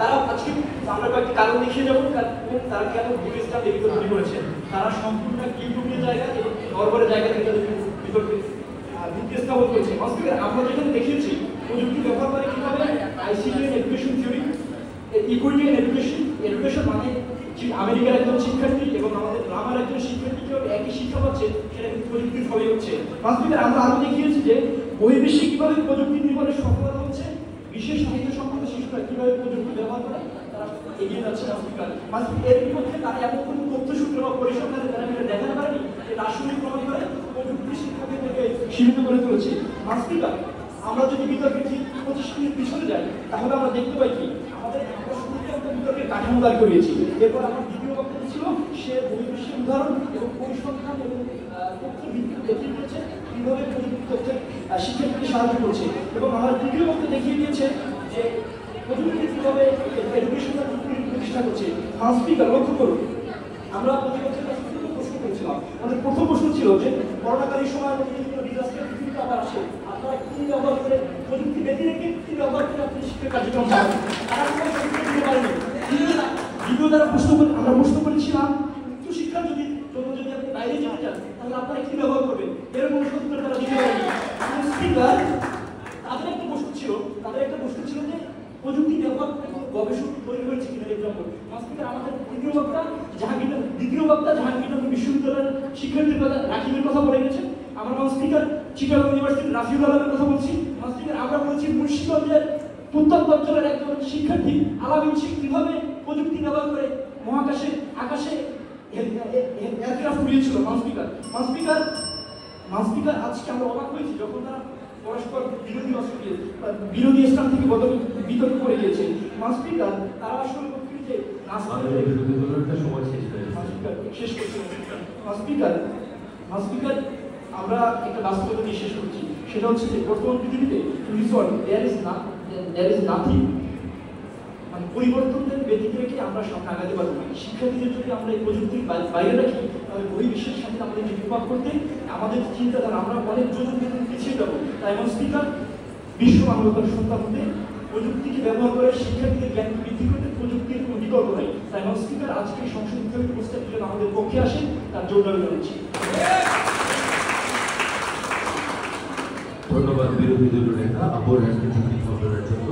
তারা আজকে আমরা কয়েকটি কারণ দেখিয়ে যাবো তারা কেন ভূমিষ্ঠা বিতর্ক তৈরি করেছেন। তারা সম্পূর্ণ ইউরোপীয় জায়গা এবং নরবরের জায়গা থেকে তাদের বিতর্কে ভিত্তি স্থাপন করেছে। বাস্তবে আমরা যেখানে দেখিয়েছি প্রযুক্তি ব্যবহার করে কিভাবে ICT education theory, equity education মানে আমেরিকার একজন শিক্ষার্থী এবং আমাদের গ্রামের একজন শিক্ষার্থীকেও একই শিক্ষা পাচ্ছে, সেটা কিন্তু প্রযুক্তির ফলে হচ্ছে। বাস্তবে আমরা আরো দেখিয়েছি যে বহির্বিশ্বে কিভাবে প্রযুক্তি নির্ভরে সফলতা হচ্ছে, বিশেষ সাহিত্য সম্পন্ন শিশুরা কিভাবে প্রযুক্তি ব্যবহার করে তারা এগিয়ে যাচ্ছে। এর বিপক্ষে তারা এমন কোনো তথ্য সূত্র বা পরিসংখ্যানের প্যারামিটার দেখাতে পারেনি যে রাসায়নিক প্রমাণ করে প্রযুক্তি শিক্ষাকে সীমিত করে তুলেছে। মাস্তিকা আমরা যদি বিতর্কের ঠিক 25 মিনিট পিছনে যাই তাহলে আমরা দেখতে পাই কি আমাদের বিতর্কের কাঠামো দাঁড় করিয়েছি। এরপর আমার দ্বিতীয় বক্তব্য ছিল সে বহির্বিশ্বের উদাহরণ এবং পরিসংখ্যান এবং তথ্য ভিত্তিক দেখিয়ে দিয়েছে কিভাবে প্রযুক্তি তথ্যের শিক্ষার্থীকে সাহায্য করছে। এবং আমার তৃতীয় বক্তব্য দেখিয়ে দিয়েছে যে প্রযুক্তি কিভাবে এডুকেশনাল প্রতিষ্ঠা করছে। স্পিকার লক্ষ্য করুন, আমরা প্রতিপক্ষের কাছে দুটো প্রশ্ন করেছিলাম। আমাদের প্রথম প্রশ্ন ছিল যে করোনাকালীন সময় ডিজাস্টার পৃথিবীতে আবার আসে, আপনারা কি ব্যবহার করে প্রযুক্তি বেঁধে রেখে কি ব্যবহার করে আপনি শিক্ষা কার্যক্রম চালাবেন। তারা কোনো প্রযুক্তি দিতে পারেনি। দ্বিতীয় দ্বারা আমরা প্রশ্ন করেছিলাম উচ্চ শিক্ষার যদি আপনি বাইরে যেতে চান তাহলে আপনারা কি ব্যবহার করবেন, এর কোনো সত্যতা তারা দিতে পারেনি। স্পিকার তাদের একটা প্রশ্ন ছিল যে প্রযুক্তি ব্যবহার গবেষক তৈরি হয়েছে কিনা এক্সাম্পল। স্পিকার আমাদের দ্বিতীয় বক্তা জাহাঙ্গীরনগর বিশ্ববিদ্যালয়ের শিক্ষার্থীর কথা রাকিবের কথা বলে গেছেন। আমার স্পিকার চিটাগং ইউনিভার্সিটির রাফিউল আলমের কথা বলছি। স্পিকার আমরা বলছি মুন্সিগঞ্জের প্রত্যন্ত অঞ্চলের একজন শিক্ষার্থী আলামিন শেখ কিভাবে প্রযুক্তি ব্যবহার করে আকাশে এয়ারক্রাফট উড়িয়েছিল। স্পিকার আজকে আমরা অবাক হয়েছি যখন তারা পরস্পর বিরোধী স্থান থেকে বিতর্ক করে গিয়েছে। স্পিকার তারা আসলে স্পিকার আমরা একটা বাস্তবতা দিয়ে শেষ করছি, সেটা হচ্ছে যে বর্তমান পৃথিবীতে there is nothing মানে পরিবর্তনের ব্যতিক্রম রেখে আমরা সামনে আগাতে পারবো না। শিক্ষার্থীদের যদি আমরা এই প্রযুক্তির বাইরে রাখি তাহলে বহির্বিশ্বের সাথে আমাদের বিপাক করতে আমাদের চিন্তাধারা আমরা অনেক যোজন পিছিয়ে যাবো। তাই এমন স্পিকার বিশ্ব মানবতার সন্তান হতে প্রযুক্তিকে ব্যবহার করে শিক্ষার্থীদের জ্ঞান বৃদ্ধি করতে প্রযুক্তির কোনো বিকল্প নাই। তাই এমন স্পিকার আজকে সংসদ উপস্থাপিত জন্য আমাদের পক্ষে আসে, তার জোর দাবি জানাচ্ছি। ধন্যবাদ বিরোধী দলীয় নেতা আবুল হাসিম জন্য।